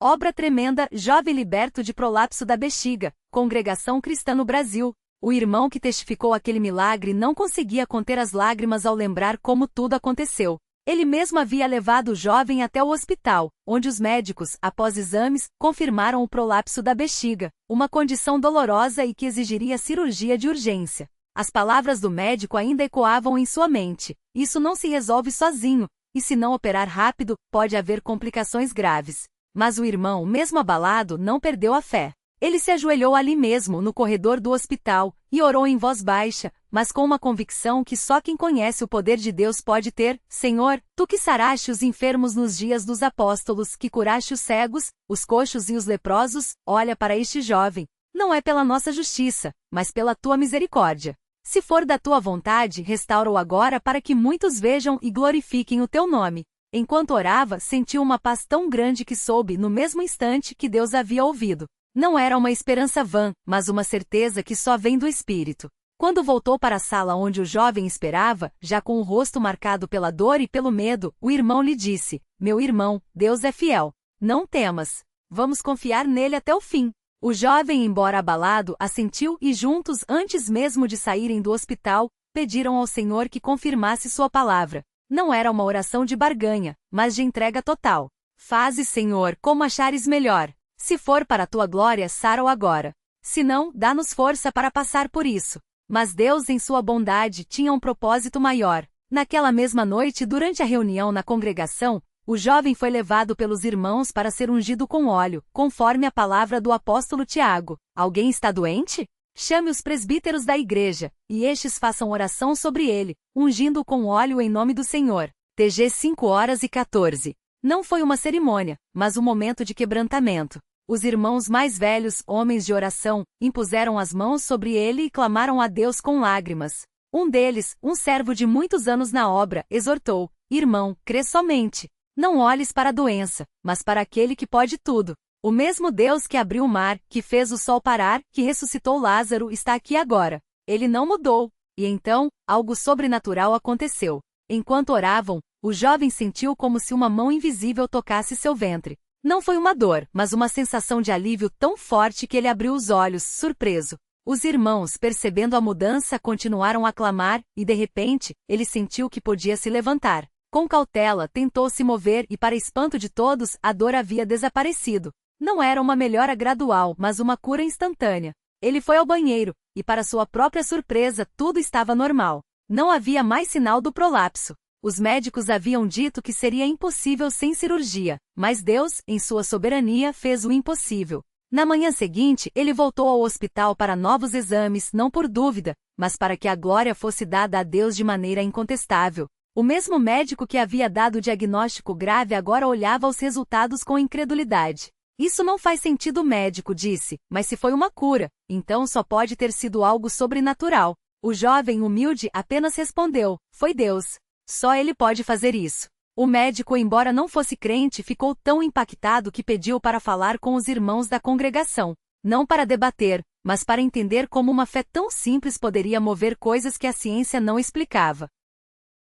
Obra tremenda, jovem liberto de prolapso da bexiga, Congregação Cristã no Brasil. O irmão que testificou aquele milagre não conseguia conter as lágrimas ao lembrar como tudo aconteceu. Ele mesmo havia levado o jovem até o hospital, onde os médicos, após exames, confirmaram o prolapso da bexiga, uma condição dolorosa e que exigiria cirurgia de urgência. As palavras do médico ainda ecoavam em sua mente: isso não se resolve sozinho, e se não operar rápido, pode haver complicações graves. Mas o irmão, mesmo abalado, não perdeu a fé. Ele se ajoelhou ali mesmo, no corredor do hospital, e orou em voz baixa, mas com uma convicção que só quem conhece o poder de Deus pode ter: Senhor, tu que saraste os enfermos nos dias dos apóstolos, que curaste os cegos, os coxos e os leprosos, olha para este jovem. Não é pela nossa justiça, mas pela tua misericórdia. Se for da tua vontade, restaura-o agora para que muitos vejam e glorifiquem o teu nome. Enquanto orava, sentiu uma paz tão grande que soube, no mesmo instante, que Deus havia ouvido. Não era uma esperança vã, mas uma certeza que só vem do Espírito. Quando voltou para a sala onde o jovem esperava, já com o rosto marcado pela dor e pelo medo, o irmão lhe disse: Meu irmão, Deus é fiel. Não temas. Vamos confiar nele até o fim. O jovem, embora abalado, assentiu e juntos, antes mesmo de saírem do hospital, pediram ao Senhor que confirmasse sua palavra. Não era uma oração de barganha, mas de entrega total. Faze, Senhor, como achares melhor. Se for para a tua glória, sara-o agora. Se não, dá-nos força para passar por isso. Mas Deus, em sua bondade, tinha um propósito maior. Naquela mesma noite, durante a reunião na congregação, o jovem foi levado pelos irmãos para ser ungido com óleo, conforme a palavra do apóstolo Tiago. Alguém está doente? Chame os presbíteros da igreja, e estes façam oração sobre ele, ungindo-o com óleo em nome do Senhor. TG 5h14. Não foi uma cerimônia, mas um momento de quebrantamento. Os irmãos mais velhos, homens de oração, impuseram as mãos sobre ele e clamaram a Deus com lágrimas. Um deles, um servo de muitos anos na obra, exortou: Irmão, crê somente. Não olhes para a doença, mas para aquele que pode tudo. O mesmo Deus que abriu o mar, que fez o sol parar, que ressuscitou Lázaro, está aqui agora. Ele não mudou. E então, algo sobrenatural aconteceu. Enquanto oravam, o jovem sentiu como se uma mão invisível tocasse seu ventre. Não foi uma dor, mas uma sensação de alívio tão forte que ele abriu os olhos, surpreso. Os irmãos, percebendo a mudança, continuaram a clamar, e de repente, ele sentiu que podia se levantar. Com cautela, tentou se mover e, para espanto de todos, a dor havia desaparecido. Não era uma melhora gradual, mas uma cura instantânea. Ele foi ao banheiro, e para sua própria surpresa, tudo estava normal. Não havia mais sinal do prolapso. Os médicos haviam dito que seria impossível sem cirurgia, mas Deus, em sua soberania, fez o impossível. Na manhã seguinte, ele voltou ao hospital para novos exames, não por dúvida, mas para que a glória fosse dada a Deus de maneira incontestável. O mesmo médico que havia dado o diagnóstico grave agora olhava os resultados com incredulidade. Isso não faz sentido, o médico disse, mas se foi uma cura, então só pode ter sido algo sobrenatural. O jovem humilde apenas respondeu: foi Deus. Só ele pode fazer isso. O médico, embora não fosse crente, ficou tão impactado que pediu para falar com os irmãos da congregação. Não para debater, mas para entender como uma fé tão simples poderia mover coisas que a ciência não explicava.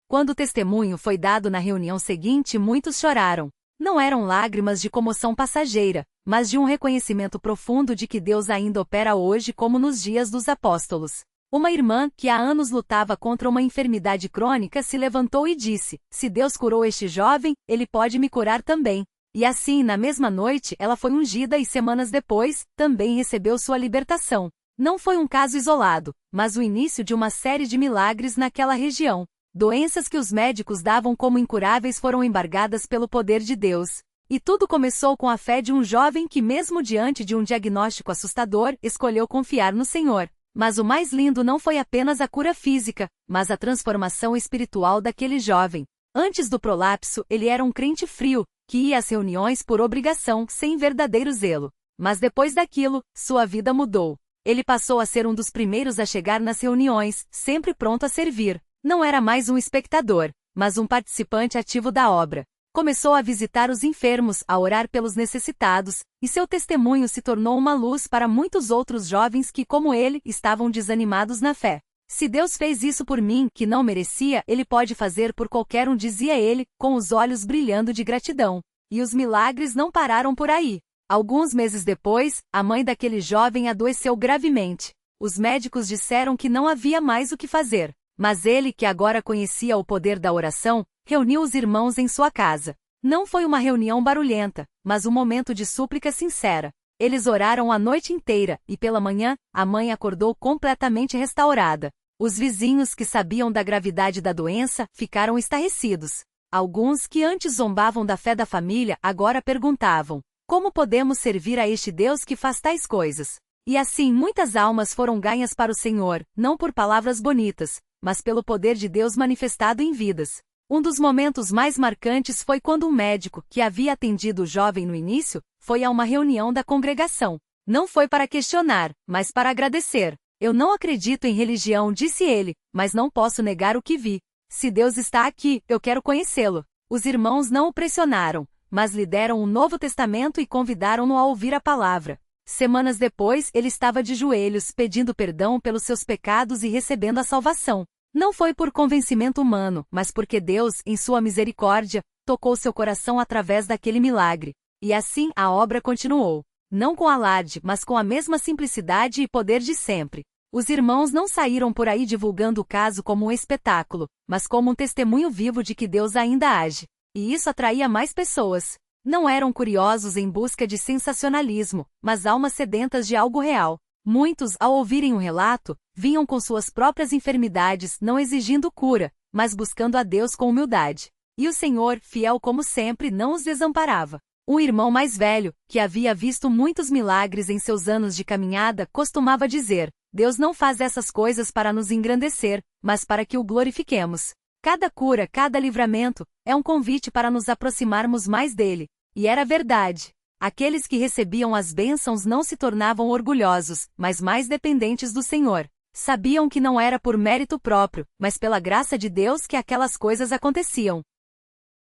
Quando o testemunho foi dado na reunião seguinte, muitos choraram. Não eram lágrimas de comoção passageira, mas de um reconhecimento profundo de que Deus ainda opera hoje como nos dias dos apóstolos. Uma irmã, que há anos lutava contra uma enfermidade crônica, se levantou e disse: se Deus curou este jovem, Ele pode me curar também. E assim, na mesma noite, ela foi ungida e semanas depois, também recebeu sua libertação. Não foi um caso isolado, mas o início de uma série de milagres naquela região. Doenças que os médicos davam como incuráveis foram embargadas pelo poder de Deus. E tudo começou com a fé de um jovem que, mesmo diante de um diagnóstico assustador, escolheu confiar no Senhor. Mas o mais lindo não foi apenas a cura física, mas a transformação espiritual daquele jovem. Antes do prolapso, ele era um crente frio, que ia às reuniões por obrigação, sem verdadeiro zelo. Mas depois daquilo, sua vida mudou. Ele passou a ser um dos primeiros a chegar nas reuniões, sempre pronto a servir. Não era mais um espectador, mas um participante ativo da obra. Começou a visitar os enfermos, a orar pelos necessitados, e seu testemunho se tornou uma luz para muitos outros jovens que, como ele, estavam desanimados na fé. Se Deus fez isso por mim, que não merecia, Ele pode fazer por qualquer um, dizia ele, com os olhos brilhando de gratidão. E os milagres não pararam por aí. Alguns meses depois, a mãe daquele jovem adoeceu gravemente. Os médicos disseram que não havia mais o que fazer. Mas ele, que agora conhecia o poder da oração, reuniu os irmãos em sua casa. Não foi uma reunião barulhenta, mas um momento de súplica sincera. Eles oraram a noite inteira, e pela manhã, a mãe acordou completamente restaurada. Os vizinhos que sabiam da gravidade da doença ficaram estarrecidos. Alguns que antes zombavam da fé da família agora perguntavam: como podemos servir a este Deus que faz tais coisas? E assim muitas almas foram ganhas para o Senhor, não por palavras bonitas, mas pelo poder de Deus manifestado em vidas. Um dos momentos mais marcantes foi quando um médico, que havia atendido o jovem no início, foi a uma reunião da congregação. Não foi para questionar, mas para agradecer. Eu não acredito em religião, disse ele, mas não posso negar o que vi. Se Deus está aqui, eu quero conhecê-lo. Os irmãos não o pressionaram, mas lhe deram um Novo Testamento e convidaram-no a ouvir a palavra. Semanas depois, ele estava de joelhos, pedindo perdão pelos seus pecados e recebendo a salvação. Não foi por convencimento humano, mas porque Deus, em sua misericórdia, tocou seu coração através daquele milagre. E assim, a obra continuou. Não com alarde, mas com a mesma simplicidade e poder de sempre. Os irmãos não saíram por aí divulgando o caso como um espetáculo, mas como um testemunho vivo de que Deus ainda age. E isso atraía mais pessoas. Não eram curiosos em busca de sensacionalismo, mas almas sedentas de algo real. Muitos, ao ouvirem o relato, vinham com suas próprias enfermidades, não exigindo cura, mas buscando a Deus com humildade. E o Senhor, fiel como sempre, não os desamparava. Um irmão mais velho, que havia visto muitos milagres em seus anos de caminhada, costumava dizer: Deus não faz essas coisas para nos engrandecer, mas para que o glorifiquemos. Cada cura, cada livramento, é um convite para nos aproximarmos mais dele. E era verdade. Aqueles que recebiam as bênçãos não se tornavam orgulhosos, mas mais dependentes do Senhor. Sabiam que não era por mérito próprio, mas pela graça de Deus que aquelas coisas aconteciam.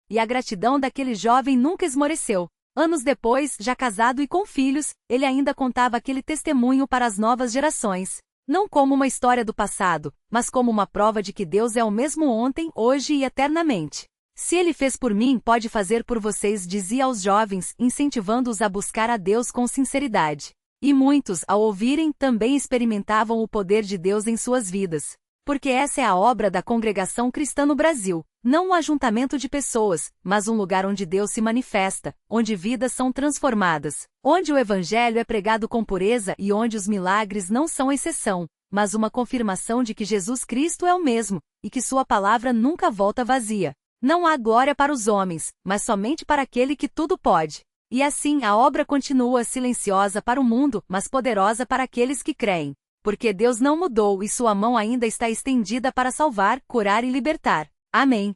E a gratidão daquele jovem nunca esmoreceu. Anos depois, já casado e com filhos, ele ainda contava aquele testemunho para as novas gerações. Não como uma história do passado, mas como uma prova de que Deus é o mesmo ontem, hoje e eternamente. Se ele fez por mim, pode fazer por vocês, dizia aos jovens, incentivando-os a buscar a Deus com sinceridade. E muitos, ao ouvirem, também experimentavam o poder de Deus em suas vidas. Porque essa é a obra da Congregação Cristã no Brasil. Não um ajuntamento de pessoas, mas um lugar onde Deus se manifesta, onde vidas são transformadas, onde o Evangelho é pregado com pureza e onde os milagres não são exceção, mas uma confirmação de que Jesus Cristo é o mesmo, e que sua palavra nunca volta vazia. Não há glória para os homens, mas somente para aquele que tudo pode. E assim a obra continua silenciosa para o mundo, mas poderosa para aqueles que creem. Porque Deus não mudou e sua mão ainda está estendida para salvar, curar e libertar. Amém.